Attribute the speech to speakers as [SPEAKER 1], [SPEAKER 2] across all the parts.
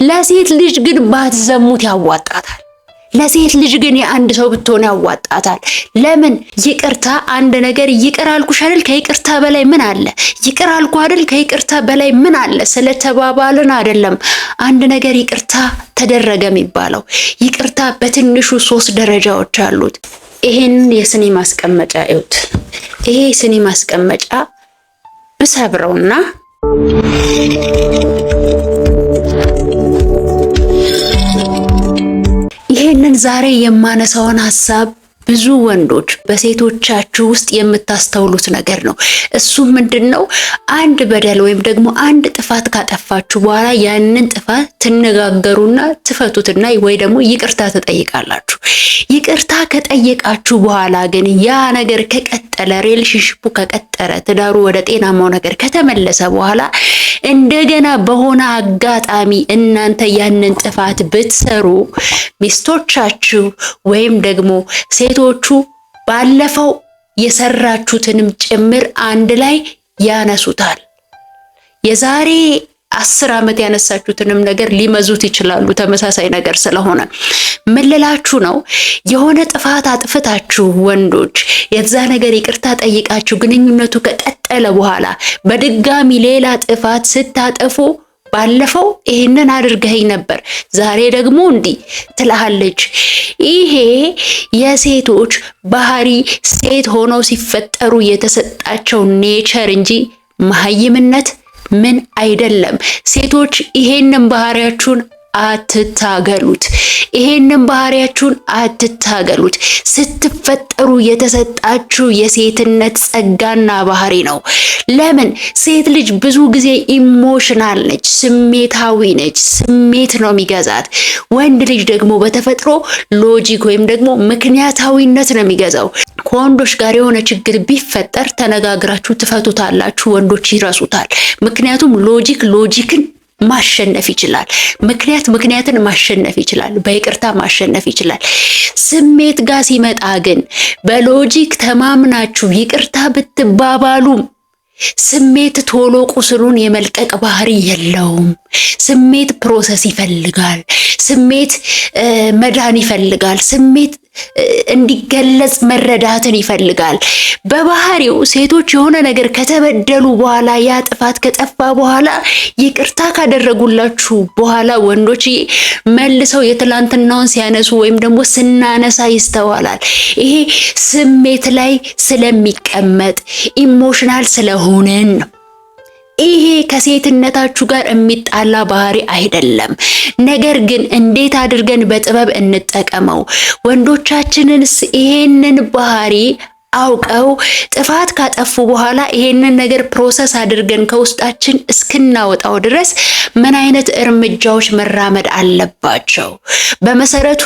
[SPEAKER 1] ለሴት ልጅ ግን ባትዘሙት ያዋጣታል። ለሴት ልጅ ግን የአንድ ሰው ብትሆን ያዋጣታል። ለምን? ይቅርታ አንድ ነገር ይቅር አልኩሽ አይደል? ከይቅርታ በላይ ምን አለ? ይቅር አልኩ አይደል? ከይቅርታ በላይ ምን አለ? ስለተባባልን አይደለም አንድ ነገር ይቅርታ ተደረገ የሚባለው። ይቅርታ በትንሹ 3 ደረጃዎች አሉት። ይሄንን የስኒ ማስቀመጫ እዩት። ይሄ ስኒ ማስቀመጫ ብሰብረውና ይሄንን ዛሬ የማነሳውን ሐሳብ ብዙ ወንዶች በሴቶቻችሁ ውስጥ የምታስተውሉት ነገር ነው። እሱ ምንድነው? አንድ በደል ወይም ደግሞ አንድ ጥፋት ካጠፋችሁ በኋላ ያንን ጥፋት ትነጋገሩና ትፈቱትና ወይ ደግሞ ይቅርታ ትጠይቃላችሁ። ይቅርታ ከጠየቃችሁ በኋላ ግን ያ ነገር ከቀጠለ፣ ሪሌሽንሺፑ ከቀጠለ፣ ትዳሩ ወደ ጤናማው ነገር ከተመለሰ በኋላ እንደገና በሆነ አጋጣሚ እናንተ ያንን ጥፋት ብትሰሩ ሚስቶቻችሁ ወይም ደግሞ ሴቶቹ ባለፈው የሰራችሁትንም ጭምር አንድ ላይ ያነሱታል። የዛሬ 10 ዓመት ያነሳችሁትንም ነገር ሊመዙት ይችላሉ። ተመሳሳይ ነገር ስለሆነ ምን ልላችሁ ነው? የሆነ ጥፋት አጥፍታችሁ ወንዶች የዛ ነገር ይቅርታ ጠይቃችሁ ግንኙነቱ ከቀጠለ በኋላ በድጋሚ ሌላ ጥፋት ስታጠፉ ባለፈው ይሄንን አድርገኸኝ ነበር፣ ዛሬ ደግሞ እንዲህ ትልሃለች። ይሄ የሴቶች ባህሪ፣ ሴት ሆነው ሲፈጠሩ የተሰጣቸው ኔቸር እንጂ መሀይምነት ምን አይደለም። ሴቶች ይሄንን ባህሪያችሁን አትታገሉት። ይሄንን ባህሪያችሁን አትታገሉት። ስትፈጠሩ የተሰጣችሁ የሴትነት ጸጋና ባህሪ ነው። ለምን? ሴት ልጅ ብዙ ጊዜ ኢሞሽናል ነች፣ ስሜታዊ ነች። ስሜት ነው የሚገዛት። ወንድ ልጅ ደግሞ በተፈጥሮ ሎጂክ ወይም ደግሞ ምክንያታዊነት ነው የሚገዛው። ከወንዶች ጋር የሆነ ችግር ቢፈጠር ተነጋግራችሁ ትፈቱታላችሁ። ወንዶች ይረሱታል። ምክንያቱም ሎጂክን ማሸነፍ ይችላል። ምክንያትን ማሸነፍ ይችላል። በይቅርታ ማሸነፍ ይችላል። ስሜት ጋር ሲመጣ ግን በሎጂክ ተማምናችሁ ይቅርታ ብትባባሉም ስሜት ቶሎ ቁስሉን የመልቀቅ ባህሪ የለውም። ስሜት ፕሮሰስ ይፈልጋል። ስሜት መዳን ይፈልጋል። ስሜት እንዲገለጽ መረዳትን ይፈልጋል። በባህሪው ሴቶች የሆነ ነገር ከተበደሉ በኋላ ያ ጥፋት ከጠፋ በኋላ ይቅርታ ካደረጉላችሁ በኋላ ወንዶች መልሰው የትላንትናውን ሲያነሱ ወይም ደግሞ ስናነሳ ይስተዋላል። ይሄ ስሜት ላይ ስለሚቀመጥ ኢሞሽናል ስለሆነን ነው። ይሄ ከሴትነታችሁ ጋር የሚጣላ ባህሪ አይደለም። ነገር ግን እንዴት አድርገን በጥበብ እንጠቀመው? ወንዶቻችንንስ ይሄንን ባህሪ አውቀው ጥፋት ካጠፉ በኋላ ይሄንን ነገር ፕሮሰስ አድርገን ከውስጣችን እስክናወጣው ድረስ ምን አይነት እርምጃዎች መራመድ አለባቸው? በመሰረቱ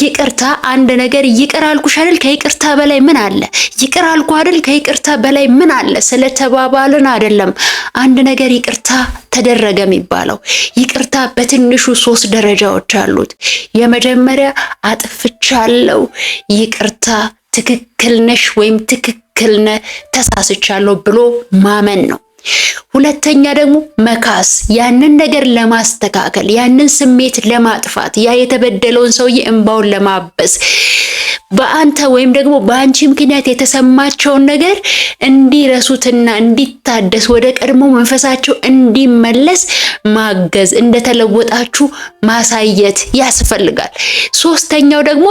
[SPEAKER 1] ይቅርታ አንድ ነገር ይቅር አልኩሽ አይደል? ከይቅርታ በላይ ምን አለ? ይቅር አልኩ አይደል? ከይቅርታ በላይ ምን አለ? ስለተባባልን አይደለም አንድ ነገር ይቅርታ ተደረገ የሚባለው። ይቅርታ በትንሹ 3 ደረጃዎች አሉት። የመጀመሪያ አጥፍቻለሁ፣ ይቅርታ፣ ትክክል ነሽ ወይም ትክክል ነህ፣ ተሳስቻለሁ ብሎ ማመን ነው። ሁለተኛ ደግሞ መካስ፣ ያንን ነገር ለማስተካከል፣ ያንን ስሜት ለማጥፋት፣ ያ የተበደለውን ሰውዬ እንባውን ለማበስ፣ በአንተ ወይም ደግሞ በአንቺ ምክንያት የተሰማቸውን ነገር እንዲረሱትና እንዲታደስ ወደ ቀድሞ መንፈሳቸው እንዲመለስ ማገዝ፣ እንደተለወጣችሁ ማሳየት ያስፈልጋል። ሶስተኛው ደግሞ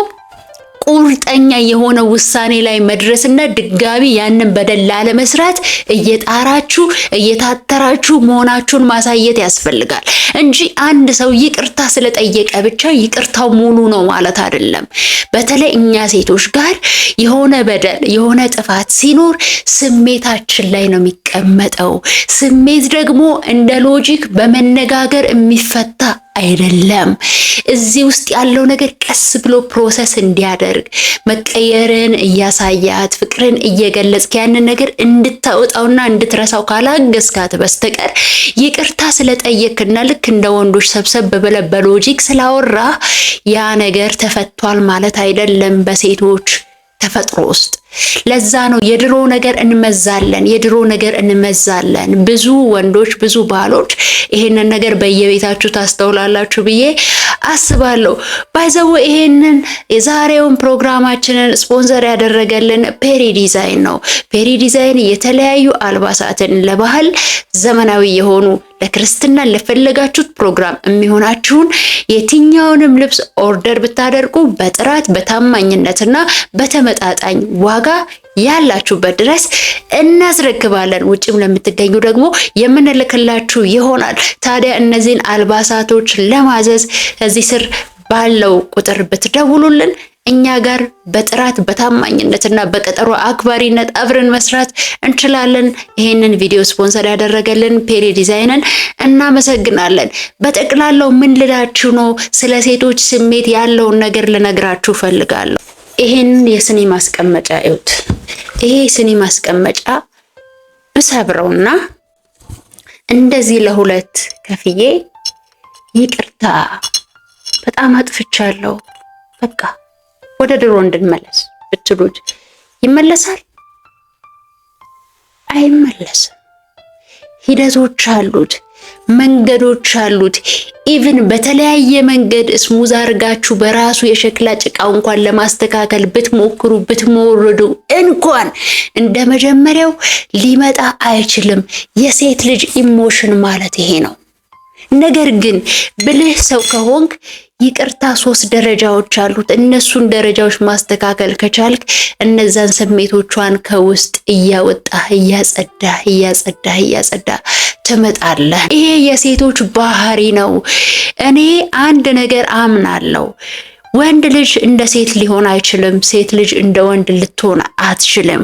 [SPEAKER 1] ቁርጠኛ የሆነ ውሳኔ ላይ መድረስና ድጋሚ ያንን በደል ላለመስራት እየጣራችሁ እየታተራችሁ መሆናችሁን ማሳየት ያስፈልጋል እንጂ አንድ ሰው ይቅርታ ስለጠየቀ ብቻ ይቅርታው ሙሉ ነው ማለት አይደለም። በተለይ እኛ ሴቶች ጋር የሆነ በደል የሆነ ጥፋት ሲኖር ስሜታችን ላይ ነው የሚቀመጠው። ስሜት ደግሞ እንደ ሎጂክ በመነጋገር የሚፈታ አይደለም። እዚህ ውስጥ ያለው ነገር ቀስ ብሎ ፕሮሰስ እንዲያደርግ መቀየርን እያሳያት ፍቅርን እየገለጽክ ያንን ነገር እንድታወጣውና እንድትረሳው ካላገዝካት በስተቀር ይቅርታ ስለጠየቅና ልክ እንደ ወንዶች ሰብሰብ ብለ በሎጂክ ስላወራ ያ ነገር ተፈቷል ማለት አይደለም። በሴቶች ተፈጥሮ ውስጥ ለዛ ነው የድሮ ነገር እንመዛለን። ብዙ ወንዶች ብዙ ባሎች ይሄንን ነገር በየቤታችሁ ታስተውላላችሁ ብዬ አስባለሁ። ባይዘው ይሄንን የዛሬውን ፕሮግራማችንን ስፖንሰር ያደረገልን ፔሪ ዲዛይን ነው። ፔሪ ዲዛይን የተለያዩ አልባሳትን ለባህል ዘመናዊ የሆኑ ለክርስትና ለፈለጋችሁት ፕሮግራም የሚሆናችሁን የትኛውንም ልብስ ኦርደር ብታደርጉ በጥራት በታማኝነትና በተመጣጣኝ ዋጋ ያላችሁበት ድረስ እናስረክባለን። ውጭም ለምትገኙ ደግሞ የምንልክላችሁ ይሆናል። ታዲያ እነዚህን አልባሳቶች ለማዘዝ ከዚህ ስር ባለው ቁጥር ብትደውሉልን እኛ ጋር በጥራት በታማኝነትና በቀጠሮ አክባሪነት አብረን መስራት እንችላለን። ይሄንን ቪዲዮ ስፖንሰር ያደረገልን ፔሪ ዲዛይንን እናመሰግናለን። በጠቅላላው ምን ልላችሁ ነው፣ ስለ ሴቶች ስሜት ያለውን ነገር ልነግራችሁ ፈልጋለሁ። ይሄንን የስኒ ማስቀመጫ እዩት። ይሄ ስኒ ማስቀመጫ ብሰብረውና እንደዚህ ለሁለት ከፍዬ ይቅርታ በጣም አጥፍቻለሁ በቃ ወደ ድሮ እንድንመለስ ብትሉት ይመለሳል? አይመለስም። ሂደቶች አሉት፣ መንገዶች አሉት። ኢቭን በተለያየ መንገድ ስሙዝ አርጋችሁ በራሱ የሸክላ ጭቃው እንኳን ለማስተካከል ብትሞክሩ ብትሞርዱ እንኳን እንደ መጀመሪያው ሊመጣ አይችልም። የሴት ልጅ ኢሞሽን ማለት ይሄ ነው። ነገር ግን ብልህ ሰው ከሆንክ ይቅርታ 3 ደረጃዎች አሉት። እነሱን ደረጃዎች ማስተካከል ከቻልክ እነዛን ስሜቶቿን ከውስጥ እያወጣህ እያጸዳህ ትመጣለህ። ይሄ የሴቶች ባህሪ ነው። እኔ አንድ ነገር አምናለሁ። ወንድ ልጅ እንደ ሴት ሊሆን አይችልም። ሴት ልጅ እንደ ወንድ ልትሆን አትችልም።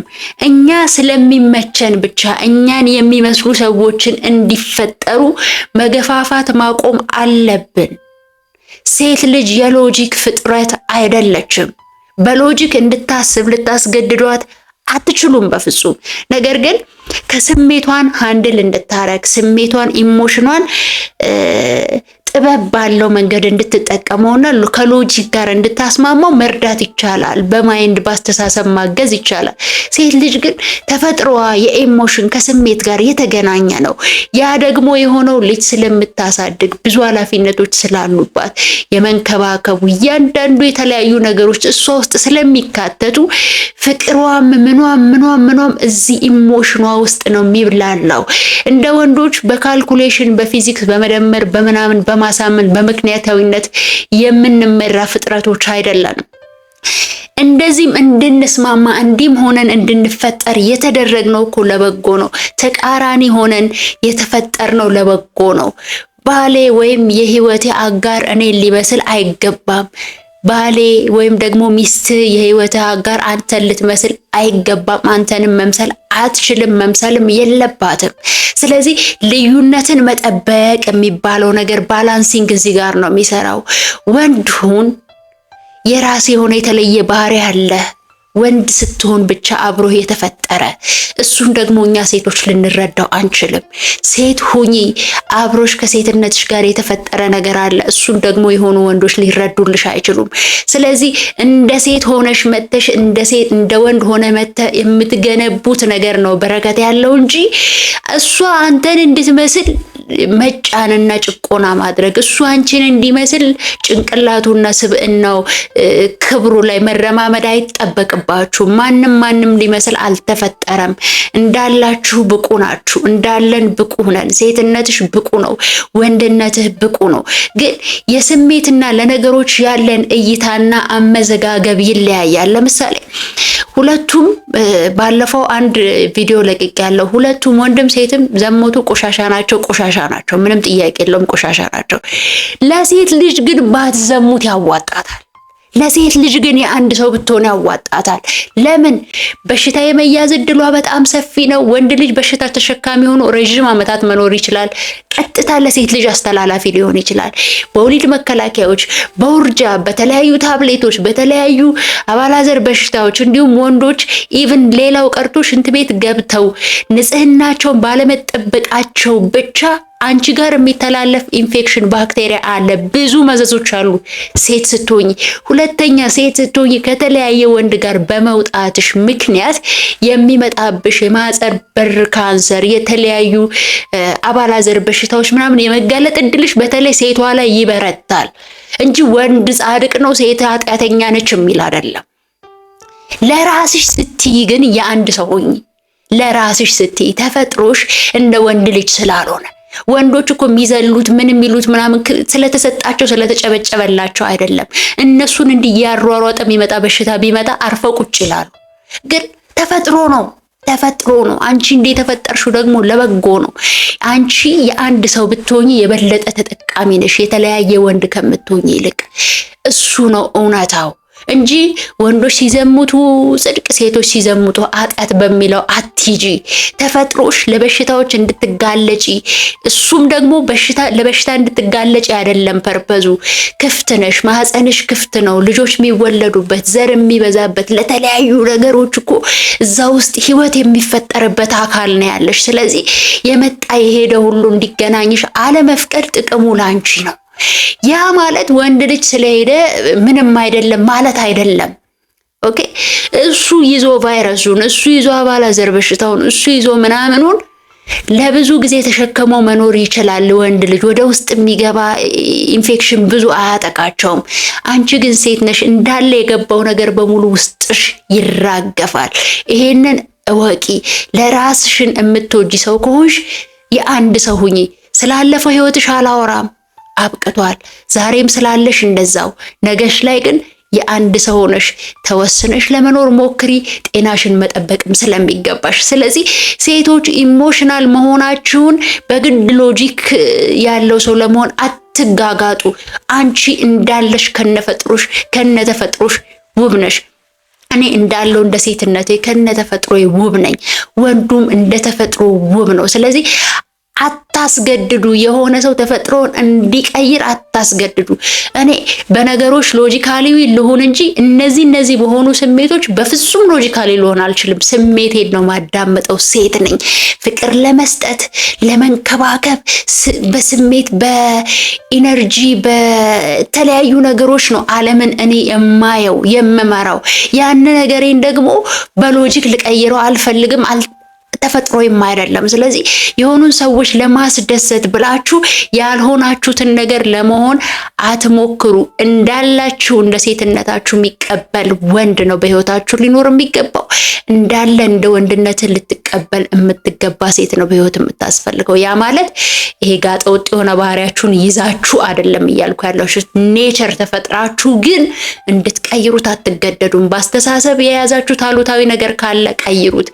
[SPEAKER 1] እኛ ስለሚመቸን ብቻ እኛን የሚመስሉ ሰዎችን እንዲፈጠሩ መገፋፋት ማቆም አለብን። ሴት ልጅ የሎጂክ ፍጥረት አይደለችም። በሎጂክ እንድታስብ ልታስገድዷት አትችሉም በፍጹም። ነገር ግን ከስሜቷን ሃንድል እንድታረግ ስሜቷን ኢሞሽኗን ጥበብ ባለው መንገድ እንድትጠቀመውና ከሎጂክ ጋር እንድታስማማው መርዳት ይቻላል። በማይንድ ባስተሳሰብ ማገዝ ይቻላል። ሴት ልጅ ግን ተፈጥሮዋ የኢሞሽን ከስሜት ጋር የተገናኘ ነው። ያ ደግሞ የሆነው ልጅ ስለምታሳድግ ብዙ ኃላፊነቶች ስላሉባት የመንከባከቡ እያንዳንዱ የተለያዩ ነገሮች እሷ ውስጥ ስለሚካተቱ ፍቅሯም ምኗም እዚህ ኢሞሽኗ ውስጥ ነው የሚብላላው። እንደ ወንዶች በካልኩሌሽን በፊዚክስ በመደመር በምናምን በማሳመን በምክንያታዊነት የምንመራ ፍጥረቶች አይደለንም። እንደዚህም እንድንስማማ እንዲህም ሆነን እንድንፈጠር የተደረግነው እኮ ለበጎ ነው። ተቃራኒ ሆነን የተፈጠርነው ለበጎ ነው። ባሌ ወይም የህይወቴ አጋር እኔን ሊመስል አይገባም። ባሌ ወይም ደግሞ ሚስት የህይወት አጋር አንተን ልትመስል አይገባም። አንተንም መምሰል አትችልም፣ መምሰልም የለባትም። ስለዚህ ልዩነትን መጠበቅ የሚባለው ነገር ባላንሲንግ እዚህ ጋር ነው የሚሰራው። ወንድ ሁን፣ የራስ የሆነ የተለየ ባህሪ አለ። ወንድ ስትሆን ብቻ አብሮህ የተፈጠረ እሱን ደግሞ እኛ ሴቶች ልንረዳው አንችልም። ሴት ሁኚ፣ አብሮሽ ከሴትነትሽ ጋር የተፈጠረ ነገር አለ። እሱን ደግሞ የሆኑ ወንዶች ሊረዱልሽ አይችሉም። ስለዚህ እንደ ሴት ሆነሽ መተሽ እንደ ወንድ ሆነ መተ የምትገነቡት ነገር ነው በረከት ያለው እንጂ እሷ አንተን እንድትመስል መጫንና ጭቆና ማድረግ፣ እሱ አንቺን እንዲመስል ጭንቅላቱና ስብዕናው ክብሩ ላይ መረማመድ አይጠበቅባችሁ። ማንም ሊመስል አልተፈጠረም። እንዳላችሁ ብቁ ናችሁ። እንዳለን ብቁ ነን። ሴትነትሽ ብቁ ነው። ወንድነትህ ብቁ ነው። ግን የስሜትና ለነገሮች ያለን እይታና አመዘጋገብ ይለያያል። ለምሳሌ ሁለቱም ባለፈው አንድ ቪዲዮ ለቅቅ ያለው ሁለቱም ወንድም ሴትም ዘሞቱ ቆሻሻ ናቸው። ምንም ጥያቄ የለውም፣ ቆሻሻ ናቸው። ለሴት ልጅ ግን ባትዘሙት ያዋጣታል። ለሴት ልጅ ግን የአንድ ሰው ብትሆን ያዋጣታል። ለምን? በሽታ የመያዝ እድሏ በጣም ሰፊ ነው። ወንድ ልጅ በሽታ ተሸካሚ ሆኖ ረጅም ዓመታት መኖር ይችላል። ቀጥታ ለሴት ልጅ አስተላላፊ ሊሆን ይችላል። በወሊድ መከላከያዎች፣ በውርጃ፣ በተለያዩ ታብሌቶች፣ በተለያዩ አባላዘር በሽታዎች እንዲሁም ወንዶች ኢቭን ሌላው ቀርቶ ሽንት ቤት ገብተው ንጽህናቸውን ባለመጠበቃቸው ብቻ አንቺ ጋር የሚተላለፍ ኢንፌክሽን ባክቴሪያ አለ፣ ብዙ መዘዞች አሉ ሴት ስትሆኚ። ሁለተኛ ሴት ስትሆኚ ከተለያየ ወንድ ጋር በመውጣትሽ ምክንያት የሚመጣብሽ የማህፀን በር ካንሰር፣ የተለያዩ አባላዘር በሽታዎች ምናምን የመጋለጥ እድልሽ በተለይ ሴቷ ላይ ይበረታል እንጂ ወንድ ጻድቅ ነው ሴት ኃጢአተኛ ነች የሚል አይደለም። ለራስሽ ስትይ ግን የአንድ ሰው ሆኚ። ለራስሽ ስትይ ተፈጥሮሽ እንደ ወንድ ልጅ ስላልሆነ ወንዶች እኮ የሚዘሉት ምን የሚሉት ምናምን ስለተሰጣቸው ስለተጨበጨበላቸው አይደለም። እነሱን እንዲያሯሯጥ የሚመጣ በሽታ ቢመጣ አርፈው ቁጭ ይላሉ። ግን ተፈጥሮ ነው፣ ተፈጥሮ ነው። አንቺ እንደ ተፈጠርሽው ደግሞ ለበጎ ነው። አንቺ የአንድ ሰው ብትሆኚ የበለጠ ተጠቃሚ ነሽ የተለያየ ወንድ ከምትሆኚ ይልቅ። እሱ ነው እውነታው እንጂ ወንዶች ሲዘሙቱ ጽድቅ፣ ሴቶች ሲዘሙቱ ኃጢአት በሚለው አትሂጂ። ተፈጥሮሽ ለበሽታዎች እንድትጋለጪ፣ እሱም ደግሞ ለበሽታ እንድትጋለጪ አይደለም ፐርፐዙ። ክፍት ነሽ፣ ማህፀንሽ ክፍት ነው፣ ልጆች የሚወለዱበት ዘር የሚበዛበት ለተለያዩ ነገሮች እኮ እዛ ውስጥ ህይወት የሚፈጠርበት አካል ነው ያለሽ። ስለዚህ የመጣ የሄደ ሁሉ እንዲገናኝሽ አለመፍቀድ ጥቅሙ ላንቺ ነው። ያ ማለት ወንድ ልጅ ስለሄደ ምንም አይደለም ማለት አይደለም። ኦኬ እሱ ይዞ ቫይረሱን፣ እሱ ይዞ አባላዘር በሽታውን፣ እሱ ይዞ ምናምኑን ለብዙ ጊዜ ተሸክመው መኖር ይችላል። ወንድ ልጅ ወደ ውስጥ የሚገባ ኢንፌክሽን ብዙ አያጠቃቸውም። አንቺ ግን ሴት ነሽ፣ እንዳለ የገባው ነገር በሙሉ ውስጥሽ ይራገፋል። ይሄንን እወቂ። ለራስሽን የምትወጂ ሰው ከሆንሽ የአንድ ሰው ሁኚ። ስላለፈው ህይወትሽ አላወራም፣ አብቅቷል። ዛሬም ስላለሽ እንደዛው፣ ነገሽ ላይ ግን የአንድ ሰው ሆነሽ ተወስነሽ ለመኖር ሞክሪ፣ ጤናሽን መጠበቅም ስለሚገባሽ። ስለዚህ ሴቶች ኢሞሽናል መሆናችሁን በግድ ሎጂክ ያለው ሰው ለመሆን አትጋጋጡ። አንቺ እንዳለሽ ከነተፈጥሮሽ ውብ ነሽ። እኔ እንዳለው እንደ ሴትነቴ ከነተፈጥሮ ውብ ነኝ። ወንዱም እንደተፈጥሮ ውብ ነው። ስለዚህ አታስገድዱ። የሆነ ሰው ተፈጥሮን እንዲቀይር አታስገድዱ። እኔ በነገሮች ሎጂካሊ ልሆን እንጂ እነዚህ በሆኑ ስሜቶች በፍጹም ሎጂካሊ ልሆን አልችልም። ስሜቴን ነው ማዳመጠው። ሴት ነኝ። ፍቅር ለመስጠት ለመንከባከብ፣ በስሜት በኢነርጂ በተለያዩ ነገሮች ነው ዓለምን እኔ የማየው የምመራው። ያን ነገሬን ደግሞ በሎጂክ ልቀይረው አልፈልግም። ተፈጥሮም አይደለም። ስለዚህ የሆኑን ሰዎች ለማስደሰት ብላችሁ ያልሆናችሁትን ነገር ለመሆን አትሞክሩ። እንዳላችሁ እንደ ሴትነታችሁ የሚቀበል ወንድ ነው በህይወታችሁ ሊኖር የሚገባው። እንዳለ እንደ ወንድነት ልትቀበል የምትገባ ሴት ነው በህይወት የምታስፈልገው። ያ ማለት ይሄ ጋጠ ወጥ የሆነ ባህሪያችሁን ይዛችሁ አይደለም እያልኩ ያለሁት። ኔቸር ተፈጥራችሁ ግን እንድትቀይሩት አትገደዱም። በአስተሳሰብ የያዛችሁት አሉታዊ ነገር ካለ ቀይሩት።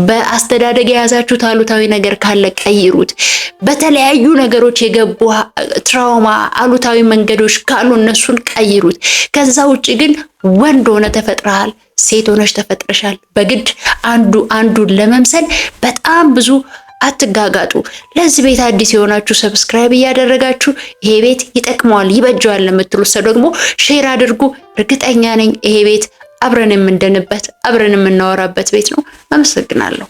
[SPEAKER 1] በአስተዳደግ የያዛችሁት አሉታዊ ነገር ካለ ቀይሩት። በተለያዩ ነገሮች የገቡ ትራውማ አሉታዊ መንገዶች ካሉ እነሱን ቀይሩት። ከዛ ውጪ ግን ወንድ ሆነ ተፈጥረሃል፣ ሴት ሆነሽ ተፈጥረሻል። በግድ አንዱን ለመምሰል በጣም ብዙ አትጋጋጡ። ለዚህ ቤት አዲስ የሆናችሁ ሰብስክራይብ እያደረጋችሁ ይሄ ቤት ይጠቅመዋል ይበጀዋል ለምትሉት ሰው ደግሞ ሼር አድርጉ። እርግጠኛ ነኝ ይሄ ቤት አብረን የምንደንበት አብረን የምናወራበት ቤት ነው። አመሰግናለሁ።